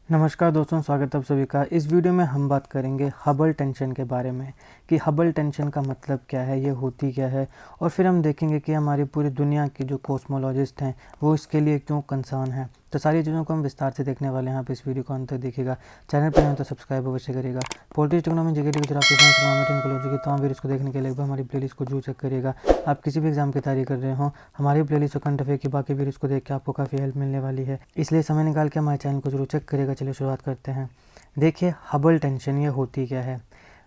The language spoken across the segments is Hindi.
नमस्कार दोस्तों, स्वागत है आप सभी का। इस वीडियो में हम बात करेंगे हबल टेंशन के बारे में कि हबल टेंशन का मतलब क्या है, ये होती क्या है, और फिर हम देखेंगे कि हमारी पूरी दुनिया की जो कॉस्मोलॉजिस्ट हैं वो इसके लिए क्यों कंसर्न है। तो सारी चीज़ों को हम विस्तार से देखने वाले हैं। यहाँ पे इस वीडियो को अंत तक देखिएगा। चैनल पर हैं तो सब्सक्राइब अवश्य करिएगा। पॉलिटिक्स, इकोनॉमी, जीके, टेक्नोलॉजी की तमाम वीडियोस को देखने के लिए हमारी प्लेलिस्ट को जरूर चेक करिएगा। आप किसी भी एग्जाम की तैयारी कर रहे हो, हमारी प्लेलिस्ट और करंट अफेयर की बाकी वीडियोस को देख के आपको काफ़ी हेल्प मिलने वाली है, इसलिए समय निकाल के हमारे चैनल को जरूर चेक करिएगा। चलिए शुरुआत करते हैं। देखिए, हबल टेंशन ये होती क्या है।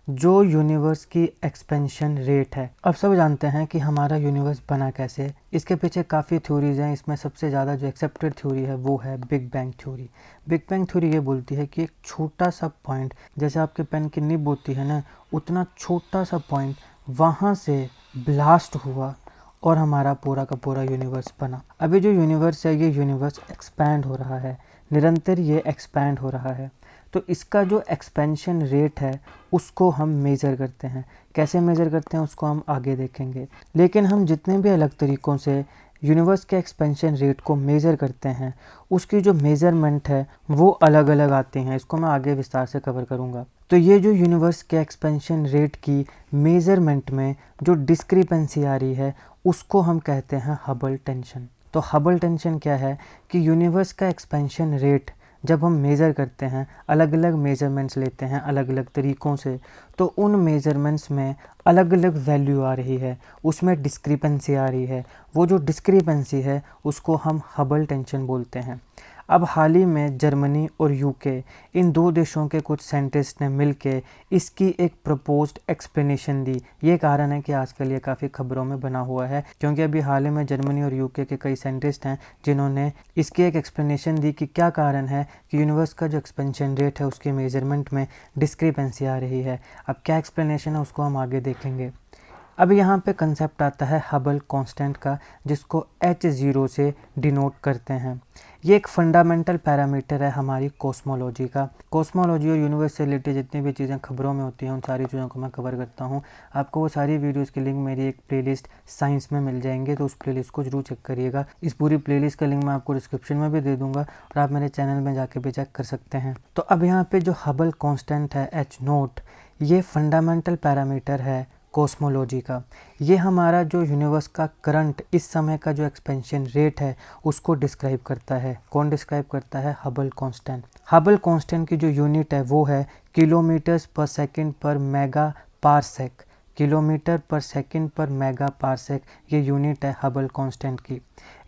जो यूनिवर्स की एक्सपेंशन रेट है, अब सब जानते हैं कि हमारा यूनिवर्स बना कैसे। इसके पीछे काफ़ी थ्योरीज हैं। इसमें सबसे ज़्यादा जो एक्सेप्टेड थ्योरी है वो है big bang theory. Big bang theory ये बोलती है कि एक छोटा सा पॉइंट, जैसे आपके पेन की निब होती है ना, उतना छोटा सा पॉइंट वहाँ से ब्लास्ट हुआ और हमारा पूरा का पूरा यूनिवर्स बना। अभी जो यूनिवर्स है, ये यूनिवर्स एक्सपैंड हो रहा है, निरंतर ये एक्सपैंड हो रहा है। तो इसका जो एक्सपेंशन रेट है उसको हम मेज़र करते हैं। कैसे मेज़र करते हैं उसको हम आगे देखेंगे। लेकिन हम जितने भी अलग तरीक़ों से यूनिवर्स के एक्सपेंशन रेट को मेज़र करते हैं, उसकी जो मेज़रमेंट है वो अलग अलग आती हैं। इसको मैं आगे विस्तार से कवर करूँगा। तो ये जो यूनिवर्स के एक्सपेंशन रेट की मेज़रमेंट में जो डिस्क्रिपेंसी आ रही है उसको हम कहते हैं हबल टेंशन। तो हबल टेंशन क्या है कि यूनिवर्स का एक्सपेंशन रेट जब हम मेज़र करते हैं, अलग अलग मेज़रमेंट्स लेते हैं अलग अलग तरीक़ों से, तो उन मेज़रमेंट्स में अलग अलग वैल्यू आ रही है, उसमें डिस्क्रिपेंसी आ रही है। वो जो डिस्क्रिपेंसी है उसको हम हबल टेंशन बोलते हैं। अब हाल ही में जर्मनी और यूके, इन दो देशों के कुछ साइंटिस्ट ने मिलके इसकी एक प्रपोज्ड एक्सप्लेनेशन दी। ये कारण है कि आजकल ये काफ़ी खबरों में बना हुआ है, क्योंकि अभी हाल ही में जर्मनी और यूके के कई साइंटिस्ट हैं जिन्होंने इसकी एक एक्सप्लेनेशन दी कि क्या कारण है कि यूनिवर्स का जो एक्सपेंशन रेट है उसके मेजरमेंट में डिस्क्रिपेंसी आ रही है। अब क्या एक्सप्लेनेशन है उसको हम आगे देखेंगे। अब यहाँ पे कंसेप्ट आता है हबल कांस्टेंट का, जिसको H0 से डिनोट करते हैं। ये एक फंडामेंटल पैरामीटर है हमारी कॉस्मोलॉजी का। कॉस्मोलॉजी और यूनिवर्स से रिलेटेड जितनी भी चीज़ें खबरों में होती हैं उन सारी चीज़ों को मैं कवर करता हूँ। आपको वो सारी वीडियोस की लिंक मेरी एक प्लेलिस्ट साइंस में मिल जाएंगे, तो उस प्लेलिस्ट को जरूर चेक करिएगा। इस पूरी प्लेलिस्ट का लिंक मैं आपको डिस्क्रिप्शन में भी दे दूँगा और आप मेरे चैनल में जाके भी चेक कर सकते हैं। तो अब यहाँ पर जो हबल कॉन्स्टेंट है H0, ये फंडामेंटल पैरामीटर है कॉस्मोलॉजी का। ये हमारा जो यूनिवर्स का करंट इस समय का जो एक्सपेंशन रेट है उसको डिस्क्राइब करता है। कौन डिस्क्राइब करता है? Hubble constant. हबल कांस्टेंट की जो यूनिट है वो है किलोमीटर्स पर सेकंड पर मेगा पारसेक। किलोमीटर पर सेकंड पर मेगा पारसेक, ये यूनिट है हबल कांस्टेंट की।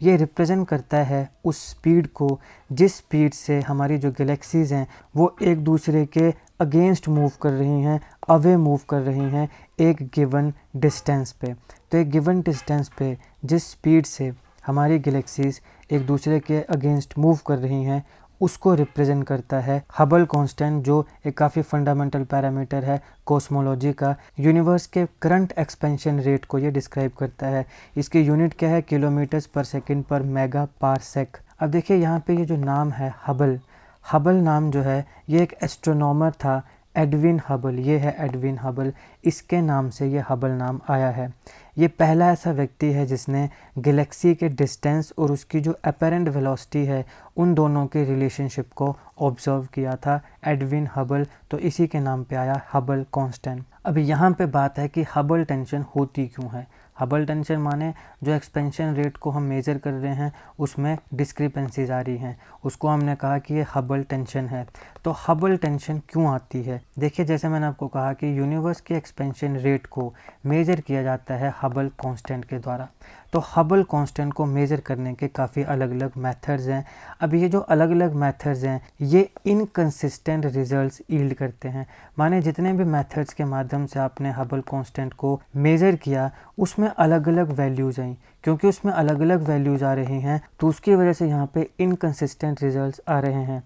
ये रिप्रेजेंट करता है उस स्पीड को जिस स्पीड से हमारी जो गैलेक्सीज़ हैं वो एक दूसरे के अगेंस्ट मूव कर रही हैं, अवे मूव कर रही हैं एक गिवन डिस्टेंस पे। तो एक गिवन डिस्टेंस पे जिस स्पीड से हमारी गैलेक्सीज़ एक दूसरे के अगेंस्ट मूव कर रही हैं उसको रिप्रेजेंट करता है हबल कांस्टेंट, जो एक काफ़ी फंडामेंटल पैरामीटर है कॉस्मोलॉजी का। यूनिवर्स के करंट एक्सपेंशन रेट को ये डिस्क्राइब करता है। इसकी यूनिट क्या है? किलोमीटर्स पर सेकंड पर मेगा पारसेक। अब देखिए यहाँ पे ये जो नाम है हबल, हबल नाम जो है ये एक एस्ट्रोनॉमर था, एडविन हबल। ये है एडविन हबल, इसके नाम से ये हबल नाम आया है। ये पहला ऐसा व्यक्ति है जिसने गैलेक्सी के डिस्टेंस और उसकी जो अपेरेंट वेलोसिटी है उन दोनों के रिलेशनशिप को ऑब्जर्व किया था, एडविन हबल। तो इसी के नाम पे आया हबल कांस्टेंट। अभी यहाँ पे बात है कि हबल टेंशन होती क्यों है। हबल टेंशन माने जो एक्सपेंशन रेट को हम मेज़र कर रहे हैं उसमें डिस्क्रिपेंसीज आ रही हैं, उसको हमने कहा कि ये हबल टेंशन है। तो हबल टेंशन क्यों आती है? देखिए, जैसे मैंने आपको कहा कि यूनिवर्स के एक्सपेंशन रेट को मेज़र किया जाता है हबल कांस्टेंट के द्वारा। तो हबल कांस्टेंट को मेज़र करने के काफ़ी अलग अलग मेथड्स हैं। अब ये जो अलग अलग मेथड्स हैं ये इनकंसिस्टेंट रिजल्ट्स यील्ड करते हैं। माने जितने भी मेथड्स के माध्यम से आपने हबल कांस्टेंट को मेज़र किया उसमें अलग अलग वैल्यूज़ आई। क्योंकि उसमें अलग अलग वैल्यूज़ आ रही हैं तो उसकी वजह से यहाँ पे इनकंसिस्टेंट रिजल्ट्स आ रहे हैं।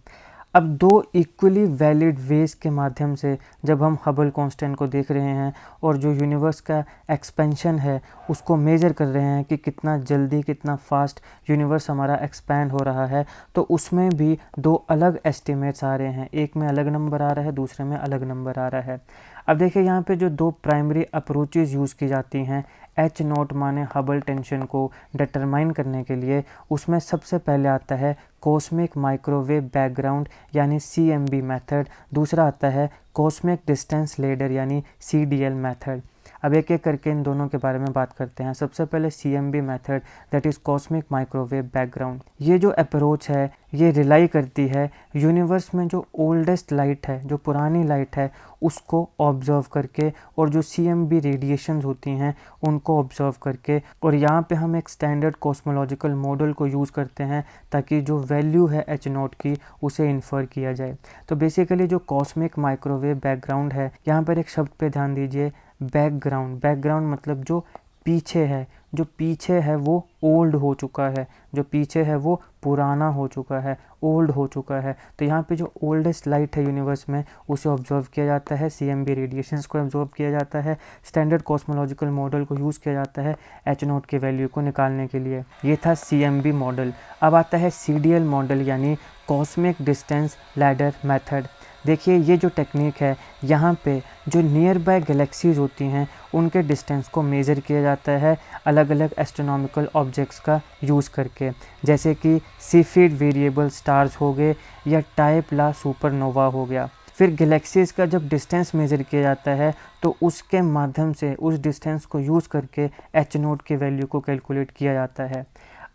अब दो इक्वली वैलिड वेज के माध्यम से जब हम हबल कांस्टेंट को देख रहे हैं और जो यूनिवर्स का एक्सपेंशन है उसको मेज़र कर रहे हैं कि कितना जल्दी, कितना फास्ट यूनिवर्स हमारा एक्सपैंड हो रहा है, तो उसमें भी दो अलग एस्टिमेट्स आ रहे हैं। एक में अलग नंबर आ रहा है, दूसरे में अलग नंबर आ रहा है। अब देखिए यहाँ पे जो दो प्राइमरी अप्रोचेज़ यूज़ की जाती हैं एच नॉट माने हबल टेंशन को डिटरमाइन करने के लिए, उसमें सबसे पहले आता है कॉस्मिक माइक्रोवेव बैकग्राउंड यानी CMB मेथड, दूसरा आता है कॉस्मिक डिस्टेंस लैडर यानी CDL मेथड। अब एक एक करके इन दोनों के बारे में बात करते हैं। सबसे पहले CMB method that is cosmic microwave background. ये जो अप्रोच है ये रिलाई करती है यूनिवर्स में जो ओल्डेस्ट लाइट है, जो पुरानी लाइट है, उसको ऑब्जर्व करके और जो CMB रेडिएशंस होती हैं उनको ऑब्जर्व करके, और यहाँ पे हम एक स्टैंडर्ड कॉस्मोलॉजिकल मॉडल को यूज़ करते हैं ताकि जो वैल्यू है H नॉट की उसे इन्फर किया जाए। तो बेसिकली जो कॉस्मिक माइक्रोवेव बैकग्राउंड है, यहाँ पर एक शब्द पे ध्यान दीजिए, बैकग्राउंड। बैकग्राउंड मतलब जो पीछे है, जो पीछे है वो ओल्ड हो चुका है, जो पीछे है वो पुराना हो चुका है, ओल्ड हो चुका है। तो यहाँ पे जो ओल्डेस्ट लाइट है यूनिवर्स में उसे ऑब्जर्व किया जाता है, CMB रेडिएशंस को ऑब्जर्व किया जाता है, स्टैंडर्ड कॉस्मोलॉजिकल मॉडल को यूज़ किया जाता है H नॉट के वैल्यू को निकालने के लिए। ये था CMB मॉडल। अब आता है CDL मॉडल यानी कॉस्मिक डिस्टेंस लैडर मेथड। देखिए ये जो टेक्निक है, यहाँ पे जो नियर बाय गैलेक्सीज होती हैं उनके डिस्टेंस को मेज़र किया जाता है अलग अलग एस्ट्रोनॉमिकल ऑब्जेक्ट्स का यूज़ करके, जैसे कि सीफिड वेरिएबल स्टार्स हो गए या टाइप ला सुपरनोवा हो गया। फिर गैलेक्सीज का जब डिस्टेंस मेज़र किया जाता है तो उसके माध्यम से उस डिस्टेंस को यूज़ करके H नॉट के वैल्यू को कैलकुलेट किया जाता है।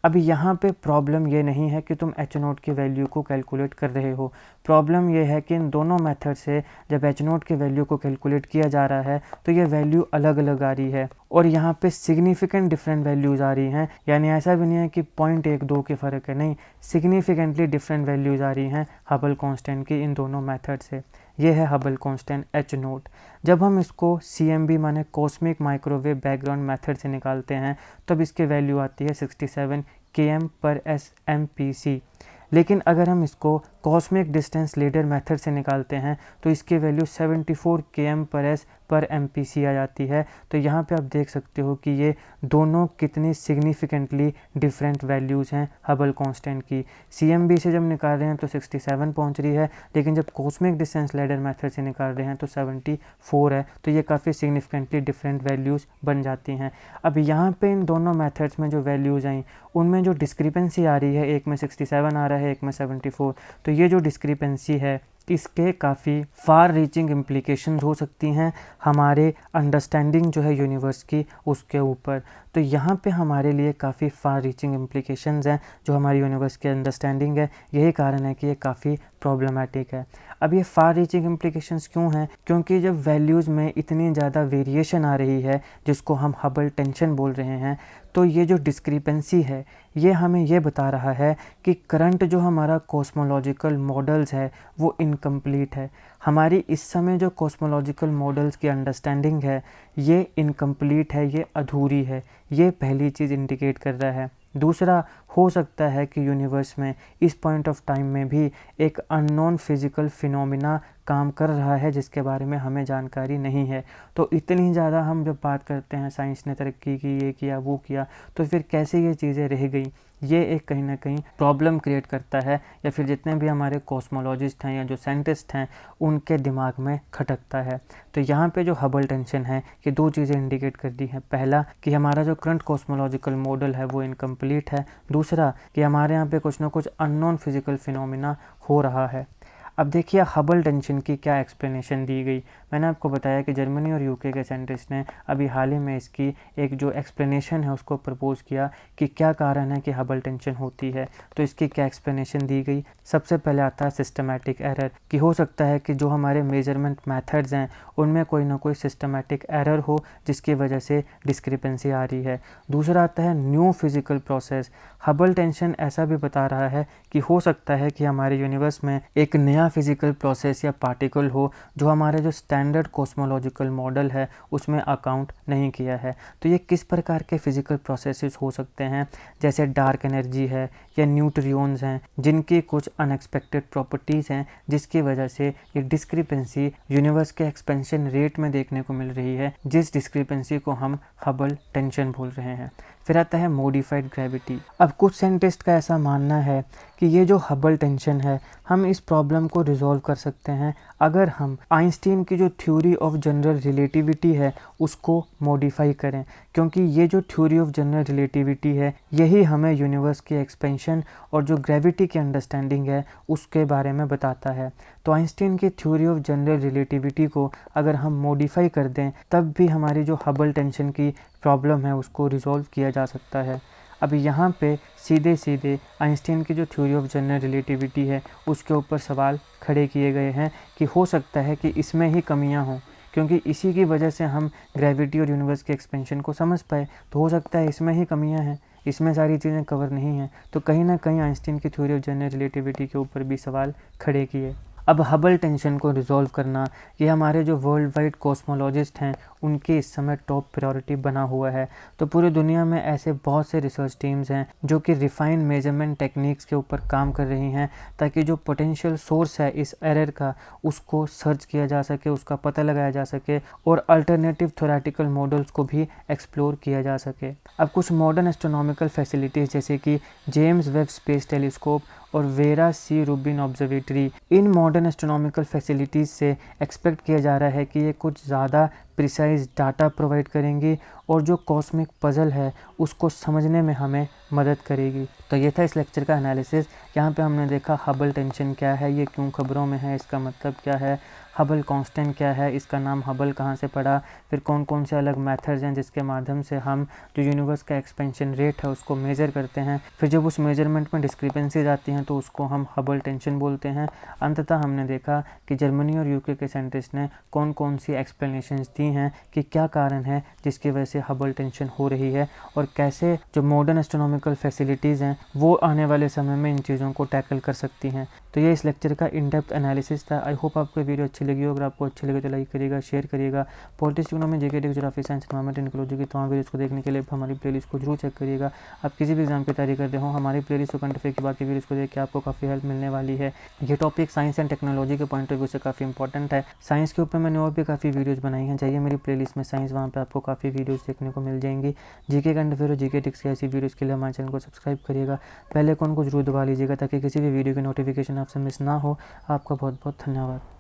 अभी यहाँ पे प्रॉब्लम ये नहीं है कि तुम H नॉट की वैल्यू को कैलकुलेट कर रहे हो, प्रॉब्लम ये है कि इन दोनों मेथड से जब H नॉट की वैल्यू को कैलकुलेट किया जा रहा है तो ये वैल्यू अलग अलग आ रही है और यहाँ पे सिग्निफिकेंट डिफरेंट वैल्यूज़ आ रही हैं। यानी ऐसा भी नहीं है कि 0.12 के फ़र्क है, नहीं, सिग्निफिकेंटली डिफरेंट वैल्यूज़ आ रही हैं हबल कांस्टेंट की इन दोनों मेथड से। ये है हबल कांस्टेंट H नॉट। जब हम इसको CMB माने कॉस्मिक माइक्रोवेव बैकग्राउंड मेथड से निकालते हैं तब इसकी वैल्यू आती है 67 km/s/MPC। लेकिन अगर हम इसको कॉस्मिक डिस्टेंस लैडर मेथड से निकालते हैं तो इसकी वैल्यू 74 km/s/MPC आ जाती है। तो यहाँ पे आप देख सकते हो कि ये दोनों कितनी सिग्निफिकेंटली डिफरेंट वैल्यूज़ हैं हबल कांस्टेंट की। CMB से जब निकाल रहे हैं तो 67 पहुँच रही है, लेकिन जब कॉस्मिक डिस्टेंस लैडर मेथड से निकाल रहे हैं तो 74 है। तो ये काफ़ी सिग्निफिकेंटली डिफरेंट वैल्यूज़ बन जाती हैं। अब यहाँ पे इन दोनों मेथड्स में जो वैल्यूज़ आई उनमें जो डिस्क्रिपेंसी आ रही है, एक में 67 आ रहा है, एक में 74, तो ये जो डिस्क्रिपेंसी है इसके काफ़ी फार रीचिंग इम्प्लीकेशंस हो सकती हैं हमारे अंडरस्टैंडिंग जो है यूनिवर्स की उसके ऊपर। तो यहाँ पे हमारे लिए काफ़ी फार रीचिंग इम्प्लीकेशंस हैं जो हमारी यूनिवर्स की अंडरस्टैंडिंग है। यही कारण है कि ये काफ़ी प्रॉब्लमेटिक है। अब ये फार रीचिंग इम्प्लीकेशंस क्यों हैं? क्योंकि जब वैल्यूज़ में इतनी ज़्यादा वेरिएशन आ रही है जिसको हम हबल टेंशन बोल रहे हैं, तो ये जो डिस्क्रिपेंसी है ये हमें ये बता रहा है कि करंट जो हमारा कॉस्मोलॉजिकल मॉडल्स है वो इनकम्प्लीट है। हमारी इस समय जो कॉस्मोलॉजिकल मॉडल्स की अंडरस्टैंडिंग है ये इनकम्प्लीट है, ये अधूरी है। ये पहली चीज़ इंडिकेट कर रहा है। दूसरा, हो सकता है कि यूनिवर्स में इस पॉइंट ऑफ टाइम में भी एक अननोन फिज़िकल फिनोमिना काम कर रहा है जिसके बारे में हमें जानकारी नहीं है। तो इतनी ज़्यादा हम जब बात करते हैं साइंस ने तरक्की की, ये किया वो किया, तो फिर कैसे ये चीज़ें रह गई, ये एक कहीं ना कहीं प्रॉब्लम क्रिएट करता है, या फिर जितने भी हमारे कॉस्मोलॉजिस्ट हैं या जो साइंटिस्ट हैं उनके दिमाग में खटकता है। तो यहाँ पे जो हबल टेंशन है ये दो चीज़ें इंडिकेट कर दी हैं। पहला कि हमारा जो करंट कॉस्मोलॉजिकल मॉडल है वो इनकम्प्लीट है। दूसरा कि हमारे यहाँ पे कुछ ना कुछ अननोन फिज़िकल फिनोमिना हो रहा है। अब देखिए हबल टेंशन की क्या एक्सप्लेनेशन दी गई। मैंने आपको बताया कि जर्मनी और यूके के साइंटिस्ट ने अभी हाल ही में इसकी एक जो एक्सप्लेनेशन है उसको प्रपोज़ किया कि क्या कारण है कि हबल टेंशन होती है। तो इसकी क्या एक्सप्लेनेशन दी गई। सबसे पहले आता है सिस्टमैटिक एरर, कि हो सकता है कि जो हमारे मेजरमेंट मेथड्स हैं उनमें कोई ना कोई सिस्टमैटिक एरर हो जिसकी वजह से डिस्क्रिपेंसी आ रही है। दूसरा आता है new physical process. Hubble tension ऐसा भी बता रहा है कि हो सकता है कि हमारे यूनिवर्स में एक नया फिज़िकल प्रोसेस या पार्टिकल हो जो हमारे जो स्टैंडर्ड कॉस्मोलॉजिकल मॉडल है उसमें अकाउंट नहीं किया है। तो ये किस प्रकार के फिज़िकल प्रोसेसेस हो सकते हैं, जैसे डार्क एनर्जी है या न्यूट्रियॉन्स हैं जिनकी कुछ अनएक्सपेक्टेड प्रॉपर्टीज़ हैं जिसकी वजह से ये डिस्क्रिपेंसी यूनिवर्स के एक्सपेंशन रेट में देखने को मिल रही है, जिस डिस्क्रिपेंसी को हम हबल टेंशन बोल रहे हैं। फिर आता है मॉडिफाइड ग्रेविटी। अब कुछ साइंटिस्ट का ऐसा मानना है कि कि ये जो हबल टेंशन है, हम इस प्रॉब्लम को रिजॉल्व कर सकते हैं अगर हम आइंस्टीन की जो थ्योरी ऑफ जनरल रिलेटिविटी है उसको मॉडिफाई करें, क्योंकि ये जो थ्योरी ऑफ जनरल रिलेटिविटी है यही हमें यूनिवर्स के एक्सपेंशन और जो ग्रेविटी की अंडरस्टैंडिंग है उसके बारे में बताता है। तो आइंस्टीन की थ्योरी ऑफ जनरल रिलेटिविटी को अगर हम मॉडिफाई कर दें तब भी हमारी जो हबल टेंशन की प्रॉब्लम है उसको रिजॉल्व किया जा सकता है। अब यहाँ पे सीधे सीधे आइंस्टीन की जो थ्योरी ऑफ जनरल रिलेटिविटी है उसके ऊपर सवाल खड़े किए गए हैं कि हो सकता है कि इसमें ही कमियां हों, क्योंकि इसी की वजह से हम ग्रेविटी और यूनिवर्स के एक्सपेंशन को समझ पाए। तो हो सकता है इसमें ही कमियां हैं, इसमें सारी चीज़ें कवर नहीं हैं। तो कहीं ना कहीं आइंस्टीन की थ्योरी ऑफ जनरल रिलेटिविटी के ऊपर भी सवाल खड़े किए। अब हबल टेंशन को रिजॉल्व करना ये हमारे जो वर्ल्ड वाइड कॉस्मोलॉजिस्ट हैं उनकी इस समय टॉप प्रायोरिटी बना हुआ है। तो पूरी दुनिया में ऐसे बहुत से रिसर्च टीम्स हैं जो कि रिफाइंड मेजरमेंट टेक्निक्स के ऊपर काम कर रही हैं, ताकि जो पोटेंशियल सोर्स है इस एरर का उसको सर्च किया जा सके, उसका पता लगाया जा सके और अल्टरनेटिव थ्योरेटिकल मॉडल्स को भी एक्सप्लोर किया जा सके। अब कुछ मॉडर्न एस्ट्रोनॉमिकल फैसिलिटीज़ जैसे कि जेम्स वेब स्पेस टेलीस्कोप और वेरा सी रूबिन ऑब्जर्वेटरी, इन मॉडर्न एस्ट्रोनॉमिकल फैसिलिटीज़ से एक्सपेक्ट किया जा रहा है कि ये कुछ ज़्यादा प्रिसाइज डाटा प्रोवाइड करेंगी और जो कॉस्मिक पज़ल है उसको समझने में हमें मदद करेगी। तो ये था इस लेक्चर का एनालिसिस। यहाँ पे हमने देखा हबल टेंशन क्या है, ये क्यों खबरों में है, इसका मतलब क्या है, हबल कांस्टेंट क्या है, इसका नाम हबल कहाँ से पड़ा, फिर कौन कौन से अलग मेथड्स हैं जिसके माध्यम से हम जो यूनिवर्स का एक्सपेंशन रेट है उसको मेज़र करते हैं। फिर जब उस मेजरमेंट में डिस्क्रिपेंसीज आती हैं तो उसको हम हबल टेंशन बोलते हैं। अंततः हमने देखा कि जर्मनी और यूके के साइंटिस्ट ने कौन कौन सी एक्सप्लेनेशंस दी हैं कि क्या कारण है जिसकी वजह से हबल टेंशन हो रही है और कैसे जो मॉडर्न एस्ट्रोनॉमिकल फैसिलिटीज़ हैं वो आने वाले समय में इन चीज़ों को टैकल कर सकती हैं। तो ये इस लेक्चर का इन डेप्थ एनालिसिस था। आई होप आपको वीडियो अच्छी लगी हो। अगर आपको अच्छी लगे तो लाइक करिएगा, शेयर करिएगा। Politics, economy, GK, geography, science, environment, ecology की तमाम वीडियोस को देखने के लिए हमारी प्लेलिस्ट को जरूर चेक करिएगा। आप किसी भी एग्जाम की तैयारी करते हो हमारी प्लेलिस्ट को करंट अफेयर की बाकी वीडियोस को देख के आपको काफ़ी हेल्प मिलने वाली है। ये टॉपिक साइंस एंड टेक्नोलॉजी के पॉइंट ऑफ व्यू से काफ़ी इंपॉर्टेंट है। साइंस के ऊपर मैंने और भी काफ़ी वीडियोज़ बनाई हैं, जाइए मेरी प्लेलिस्ट में साइंस, वहाँ पर आपको काफ़ी वीडियोज़ देखने को मिल जाएंगी। जीके करंट अफेयर और जीके टिक्स की ऐसी वीडियोज़ के लिए हमारे चैनल को सब्सक्राइब करिएगा, बेल आइकन को जरूर दबा लीजिएगा ताकि किसी भी वीडियो की नोटिफिकेशन आपसे मिस ना हो। आपका बहुत बहुत धन्यवाद।